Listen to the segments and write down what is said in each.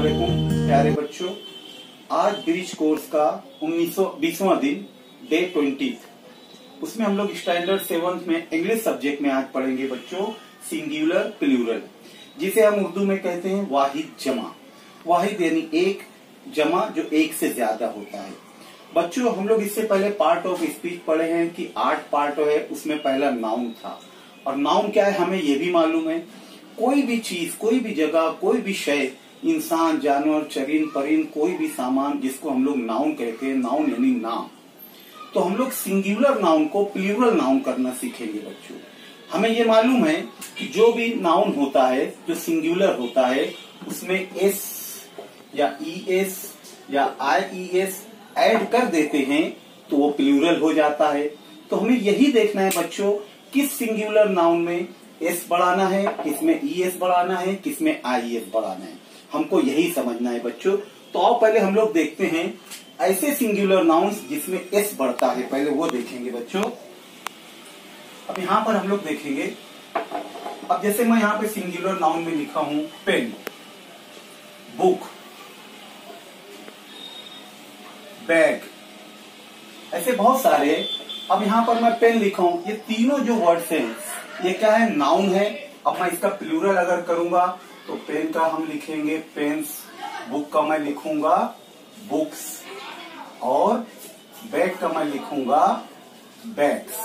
वालेकुम प्यारे बच्चों। आज ब्रिज कोर्स का 1920वां दिन, डे 20। उसमें हम लोग स्टैंडर्ड 7 में इंग्लिश सब्जेक्ट में आज पढ़ेंगे बच्चों सिंगुलर प्लूरल, जिसे हम उर्दू में कहते हैं वाहिद जमा। वाहिद यानी एक, जमा जो एक से ज्यादा होता है। बच्चों हम लोग इससे पहले पार्ट ऑफ स्पीच पढ़े हैं कि 8 पार्ट है, उसमें पहला नाउन था। और नाउन क्या है हमें ये भी मालूम है, कोई भी चीज, कोई भी जगह, कोई भी शय, इंसान, जानवर, चरिंद, परिंद, कोई भी सामान जिसको हम लोग नाउन कहते हैं। नाउन यानी नाम। तो हम लोग सिंगुलर नाउन को प्लूरल नाउन करना सीखेंगे बच्चों। हमें ये मालूम है कि जो भी नाउन होता है जो सिंगुलर होता है उसमें एस या ईएस या आईईएस ऐड कर देते हैं तो वो प्लूरल हो जाता है। तो हमें यही देखना है बच्चों किस सिंगुलर नाउन में एस बढ़ाना है, किसमें ईएस बढ़ाना है, किसमें आईएस बढ़ाना है। हमको यही समझना है बच्चों। तो आओ पहले हम लोग देखते हैं ऐसे सिंगुलर नाउन्स जिसमें एस बढ़ता है, पहले वो देखेंगे बच्चों। अब यहाँ पर हम लोग देखेंगे, अब जैसे मैं यहाँ पे सिंगुलर नाउन में लिखा हूं पेन, बुक, बैग, ऐसे बहुत सारे। अब यहाँ पर मैं पेन लिखा हूं, ये तीनों जो वर्ड्स हैं ये क्या है, नाउन है। अब मैं इसका प्लूरल अगर करूंगा तो पेन का हम लिखेंगे पेन्स, बुक का मैं लिखूंगा बुक्स, और बैग का मैं लिखूंगा बैग्स।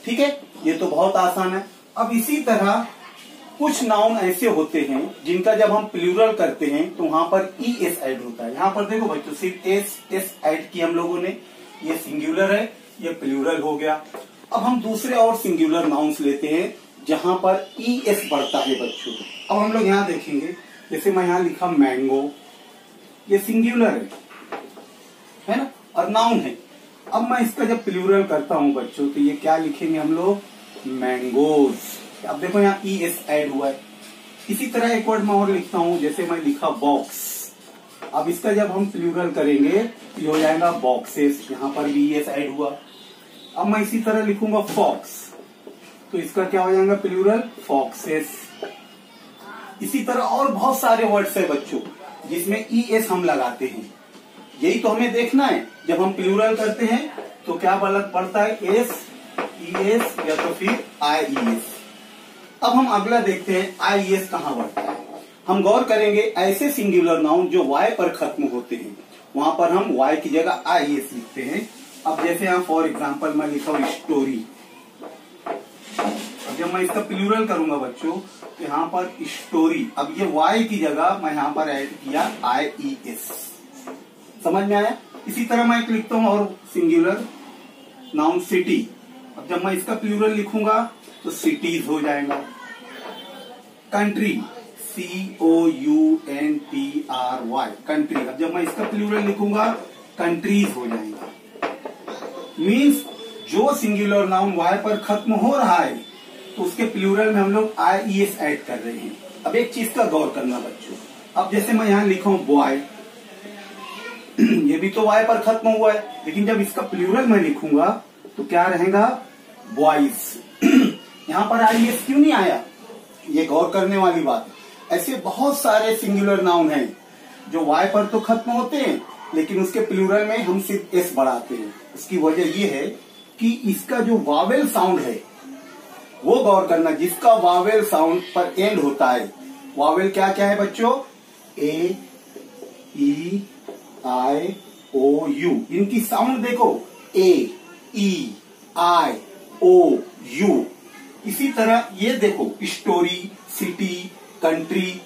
ठीक है, ये तो बहुत आसान है। अब इसी तरह कुछ नाउन ऐसे होते हैं जिनका जब हम प्लूरल करते हैं तो वहां पर ई एस ऐड होता है। यहाँ पर देखो बच्चों सिर्फ एस ऐड किया हम लोगों ने, ये सिंगुलर है, ये प्लूरल हो गया। अब हम दूसरे और सिंगुलर नाउन्स लेते हैं जहां पर ई एस बढ़ता है बच्चों। अब हम लोग यहाँ देखेंगे, जैसे मैं यहाँ लिखा मैंगो, ये सिंगुलर है ना, और नाउन है। अब मैं इसका जब प्लूरल करता हूँ बच्चों तो ये क्या लिखेंगे हम लोग, मैंगोज। अब देखो यहाँ ई एस ऐड हुआ है। इसी तरह एक वर्ड मैं और लिखता हूँ, जैसे मैं लिखा बॉक्स। अब इसका जब हम प्लूरल करेंगे तो ये हो जाएगा बॉक्सेस, यहाँ पर भी ई एस ऐड हुआ। अब मैं इसी तरह लिखूंगा फॉक्स, तो इसका क्या हो जाएगा प्लूरल, फॉक्सेस। इसी तरह और बहुत सारे वर्ड्स है बच्चों जिसमें ई एस हम लगाते हैं। यही तो हमें देखना है, जब हम प्लूरल करते हैं तो क्या पड़ता है, एस, ई एस या तो फिर आई ई एस। अब हम अगला देखते हैं आई ई एस कहाँ बढ़ता है। हम गौर करेंगे ऐसे सिंगुलर नाउन जो वाई पर खत्म होते हैं वहां पर हम वाई की जगह आई एस लिखते हैं। अब जैसे यहाँ फॉर एग्जाम्पल मैं लिखा हूं स्टोरी। अब जब मैं इसका प्लूरल करूंगा बच्चों तो यहाँ पर स्टोरी, अब ये वाई की जगह मैं यहाँ पर ऐड किया आई ई एस। समझ में आया। इसी तरह मैं एक लिखता हूँ और सिंगुलर नाउन सिटी। अब जब मैं इसका प्लूरल लिखूंगा तो सिटीज हो जाएगा। Country, COUNTRY, country. अब जब मैं इसका प्लूरल लिखूंगा कंट्रीज हो जाएगा। मीन्स जो सिंगुलर नाउन वाई पर खत्म हो रहा है तो उसके प्लूरल में हम लोग IES ऐड कर रहे हैं। अब एक चीज का गौर करना बच्चों, अब जैसे मैं यहाँ लिखा हूं बॉय, ये भी तो वाई पर खत्म हुआ है, लेकिन जब इसका प्लूरल मैं लिखूंगा तो क्या रहेगा, बॉयज। यहाँ पर IES क्यों नहीं आया, ये गौर करने वाली बात है। ऐसे बहुत सारे सिंगुलर नाउन हैं जो वाई पर तो खत्म होते हैं लेकिन उसके प्लूरल में हम सिर्फ एस बढ़ाते हैं। उसकी वजह ये है कि इसका जो वावेल साउंड है वो गौर करना, जिसका वावेल साउंड पर एंड होता है। वावेल क्या क्या है बच्चों, ए, ई, आई, ओ, यू। इनकी साउंड देखो, ए, ई, आई, ओ, यू। इसी तरह ये देखो स्टोरी, सिटी, कंट्री,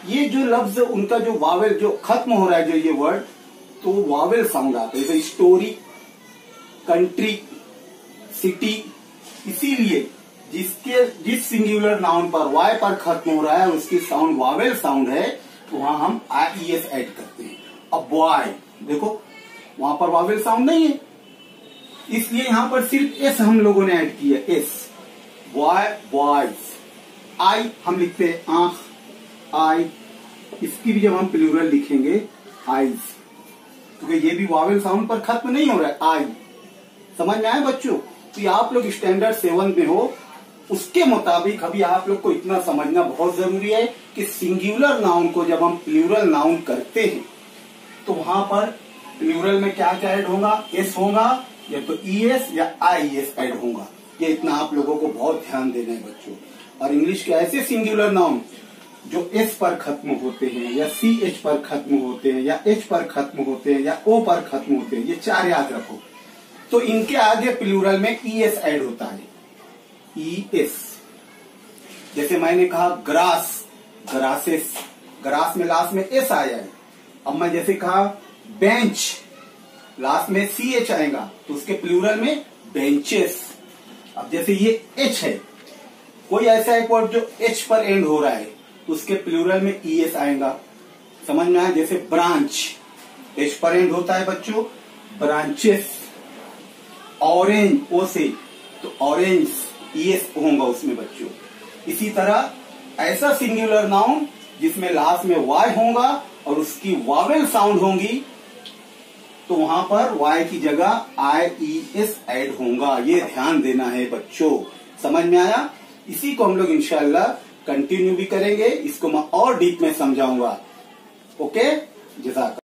ये जो लफ्ज उनका जो वावेल जो खत्म हो रहा है, जो ये वर्ड, तो वावेल साउंड आता है। जैसे स्टोरी, कंट्री, सिटी। इसीलिए जिस सिंगुलर नाउन पर वाई पर खत्म हो रहा है उसकी साउंड वावेल साउंड है तो वहां हम IES ऐड करते हैं। अब बॉय देखो वहां पर वावेल साउंड नहीं है, इसलिए यहां पर सिर्फ एस हम लोगों ने ऐड किया, एस, बॉय, बॉयज। आई हम लिखते हैं आंख, आई, इसकी भी जब हम प्लूरल लिखेंगे आईज, क्योंकि ये भी वावेल साउंड पर खत्म नहीं हो रहा है, आई। समझ में आया बच्चों। तो आप लोग स्टैंडर्ड 7 में हो उसके मुताबिक अभी आप लोग को इतना समझना बहुत जरूरी है कि सिंगुलर नाउन को जब हम प्लूरल नाउन करते हैं तो वहां पर प्लूरल में क्या क्या ऐड होगा, एस होगा या तो ईएस या आईएस ऐड होगा। ये इतना आप लोगों को बहुत ध्यान देना है बच्चों। और इंग्लिश के ऐसे सिंगुलर नाउन जो एस पर खत्म होते हैं या सी एच पर खत्म होते हैं या एच पर खत्म होते हैं या ओ पर खत्म होते हैं, ये 4 याद रखो। तो इनके आगे प्लूरल में ईएस ऐड होता है, ईएस। जैसे मैंने कहा ग्रास, ग्रासेस, ग्रास में लास्ट में एस आया है। अब मैं जैसे कहा बेंच, लास्ट में सी एच आएगा तो उसके प्लूरल में बेंचेस। अब जैसे ये एच है, कोई ऐसा एक वर्ड जो एच पर एंड हो रहा है तो उसके प्लूरल में ईएस आएगा। समझ में आया? जैसे ब्रांच, एच पर एंड होता है बच्चों, ब्रांचेस। ऑरेंज, ओ से, तो ऑरेंज, ईएस होगा उसमें बच्चों। इसी तरह ऐसा सिंगुलर नाउन जिसमें लास्ट में वाई होगा और उसकी वावेल साउंड होंगी तो वहां पर वाई की जगह आईईएस ऐड होगा। ये ध्यान देना है बच्चों। समझ में आया? इसी को हम लोग इंशाल्लाह कंटिन्यू भी करेंगे। इसको मैं और डीप में समझाऊंगा। ओके, जज़ाक।